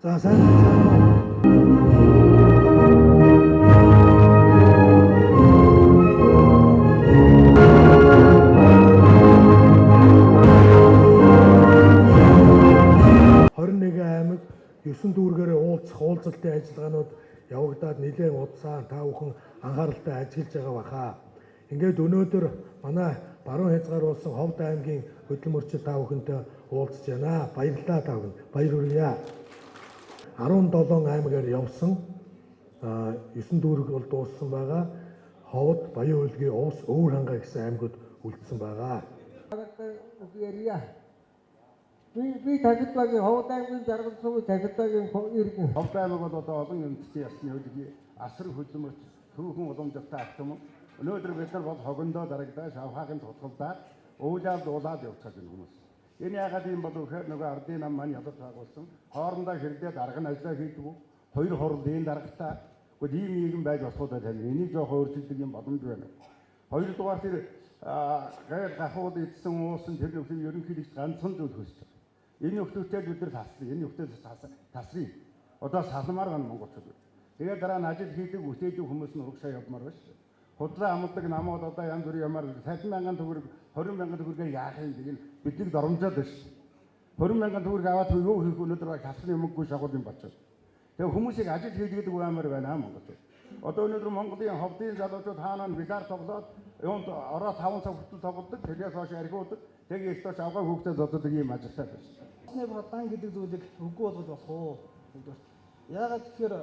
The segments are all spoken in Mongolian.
자, 사진. аймаг 9 дүүргээр уулзалтын ажиллагаанууд явагдаад нэлээд удаа та бүхэн анхааралтай ажиллаж байгаа баха. Ингээд өнөөдөр манай баруун хязгааруулсан Ховд аймгийн хөдөлмөрчид та бүхэнтэй уулзж байна. Баярлалаа та бүхэнд. Баяр хүргье. 17 аймагаар явсан 9 дүүрэг бол дууссан байгаа. Ховд, Баян Хөлгийн, Увс, Өвөр хангаа гэсэн аймагуд үлдсэн байгаа. Би тагтлагийн Ховд аймгийн жаргал сувын тагтлагийн иргэн. Ховд аймаг бол одоо олон үндэсний ясны хөлгийн асар хөдөлмөрч түүхэн уламжлалтай автомобиль. Өнөөдөр бид нар бол хогондоо дарагдаж авхаагийн тутгалдаад уулаад уулаад явцгааж байна хүмүүс. Энэ яагаад юм бол вэхээр нөгөө ардын нам маань ядаж байгуулсан. Хоорондоо хэрэглээд арга нь ажиллаа хийдэг. Хоёр хурал энэ дарагтаа гэхдээ ийм нийгэм байж болохгүй тань. Энийг жоох өөрчилдөг юм боломж байна. Хоёрдугаар тэр гайр гахууд идсэн уусан тэр нөхцөл ерөнхийдөө ганцхан зүйл хөсч. Энэ нөхцөлтэй бид нар таслаа. Энэ нөхцөлд тасрыг. Одоо салмаар гана монголчууд. Тэгээд дараа нь ажил хийдэг үтээдэг хүмүүс нь урагшаа явмаар байна шүү. Худлаа амладаг намууд одоо янз бүрийн ямаар 50,000 төгрөг 20,000 төгрөгээр яах юм бэ? Бидний доромжоод байна шүү. 20,000 төгрөг аваад юу хийх өнөөдөр хасны юмгүй шагуул юм болчихсон. Тэгээ хүмүүсийг ажил хийдэг үеэмэр байна монголчууд. Одоо өнөөдөр Монголын ховдын залуучууд хаанаа бикар тоглоод юунд ороо 5 цаг хүртэл тоглодог. Тэрээс хойш архиудаг. Тэгээ ихтэй авгаа хүүхдээ зоддог ийм ажилтай байна. Басны продан гэдэг зүйлийг үгүй болгож болох уу? Яагаад тэгэхээр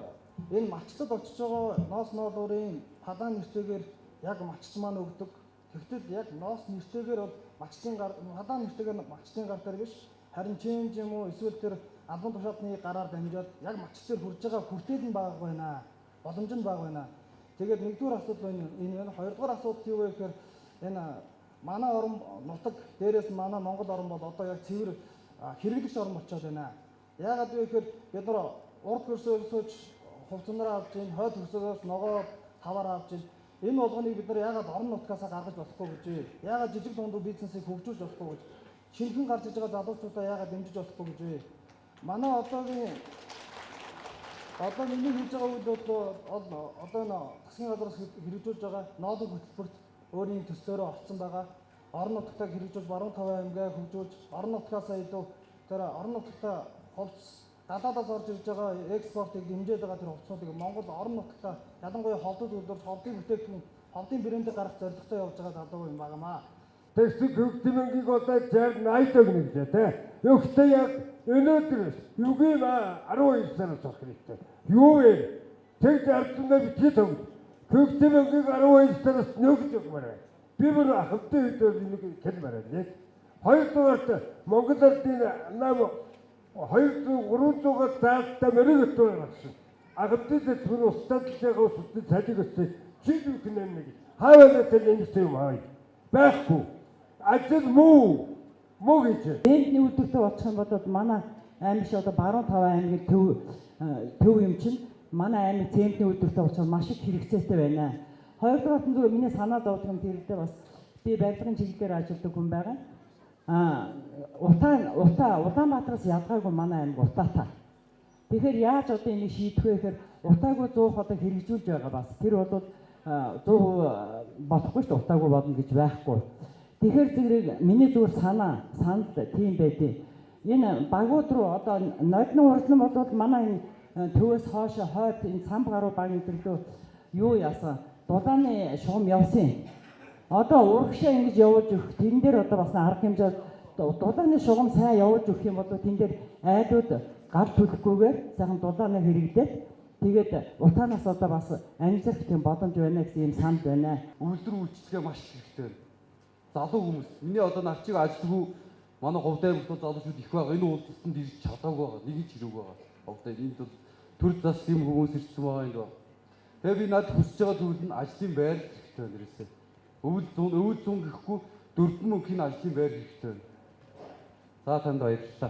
энэ малчтад очиж байгаа ноос ноолуурын падаан нэртэйгээр яг малчт маань өгдөг. Тэгтэл яг ноос нэртэйгээр бол малчтын гар падаан нэртэйгээр малчтын гар дээр биш. Харин чимж юм уу эсвэл тэр албан тушаалны гараар дамжаад яг малчтээр хүрж байгаа хүртэл нь бага байна. Боломж нь бага байна. Тэгээд нэгдүгээр асуудал байна. Энэ хоёрдугаар асуудал юу вэ гэхээр энэ манай орон нутаг дээрээс манай Монгол орн бол одоо яг цэвэр хэрэглэгч орн болчиход байна. Яагаад вэ гэхээр бид нар урд хөрсөөсөж хувцсанараа авч ийн, хойд хөрсөөс ногоо таваар авч ийн. Энэ болгоныг бид нар яагаад орон нутгаас гаргаж болохгүй гэж вэ? Яагаад жижиг дунд бизнесийг хөгжүүлж болохгүй гэж? Шинхэн гарч иж байгаа залуучуудаа яагаад дэмжиж болохгүй гэж вэ? Манай одоогийн миний хийж байгаа үйл бол одоо энэ засгийн газраас хэрэгжүүлж байгаа ноолын хөтөлбөрт өөрийн төслөөрөө орцсон байгаа. Орон нутгад хэрэгжүүлж баруун таван аймгаа хөгжүүлж, орон нутгаас илүү тэр орон нутгад хувцс гадаадаас орж ирж байгаа экспортыг дэмжиж байгаа тэр хувцсуудыг Монгол орон нутгад ялангуяа ховдод үйлдвэрлэж ховдын бүтээгдэхүүн, ховдын брэндийг гаргах зорилготой явж байгаа залуу юм багамаа. Тэгсэг хөгжмөнгийг одоо 60-80 төгнө гэжээ те. Өгтөө яг өнөөдөр юугүй 12 сараас болох хэрэгтэй. Юу вэ? Тэг зарднаа бичиж төг. Хөгжмөнгийг 12 сараас нөгж өгмөр байна. Би бүр хөвдөө хөдөө нэг хэлмээр байна. Хоёрдугаарт Монгол ардын нам 200-300-аас заалтаа мөрөг өтөө болсон. Агтдад түр устдаж байгаа усд цалиг өсөж чиг үхнэн нэг. Хаавал тэр ингэж юм аа. Байхгүй. Ажил муу гэж. Энд нүүдэлтэй очих юм бол манай аймаг шиг одоо баруун таван аймгийн төв юм чинь манай аймаг центний үүдэлтэй очих маш их хэрэгцээтэй байна. Хоёрдугаар нь зүгээр миний санаа зовж байгаа хэрэгтэй бас би барилгын чиглэлээр ажилладаг хүн байгаа. Улаанбаатараас ялгаагүй манай аймаг утаатай. Тэгэхээр яаж одоо энийг шийдэх вэ гэхээр утаагүй 100% одоо хэрэгжүүлж байгаа бас. Тэр бол 100% бодохгүй шүү дээ утаагүй бодно гэж байхгүй. Тэгэхээр зэрэг миний зүгээр санал тийм байдیں۔ Энэ багууд руу одоо нодны урдлан бодвол манай энэ төвөөс хоошо хойд энэ цам гаруй баг өдрөлөө юу яасан? Дулааны шугам явсан. Одоо урагшаа ингэж явуулж өгөх тэн дээр одоо бас арга хэмжээ дулааны шугам сайн явуулж өгөх юм бол тэн дээр айдууд гал төлөхгүйгээр сайхан дулааны хэрэглээд тэгээд утаанаас одоо бас амжилт тийм боломж байна гэсэн юм санд байна. Үйлдвэр үйлчлэгээ маш хэрэгтэй байна. Залуу хүмүүс. Миний одоо навчиг ажилгүй манай говьтай бүхэн залуучууд их байгаа. Энэ уулзалтанд ирж чадаагүй байгаа. Нэг ч хэрэг байгаа. Говьтай энд бол төр зас юм хүмүүс ирсэн байгаа юм. Тэгээ би над хүсэж байгаа зүйл нь ажлын байр хэрэгтэй байна ерөөсөө. Өвөл зүүн гэхгүй 4 мөнхийн ажлын байр хэрэгтэй байна. За танд баярлалаа.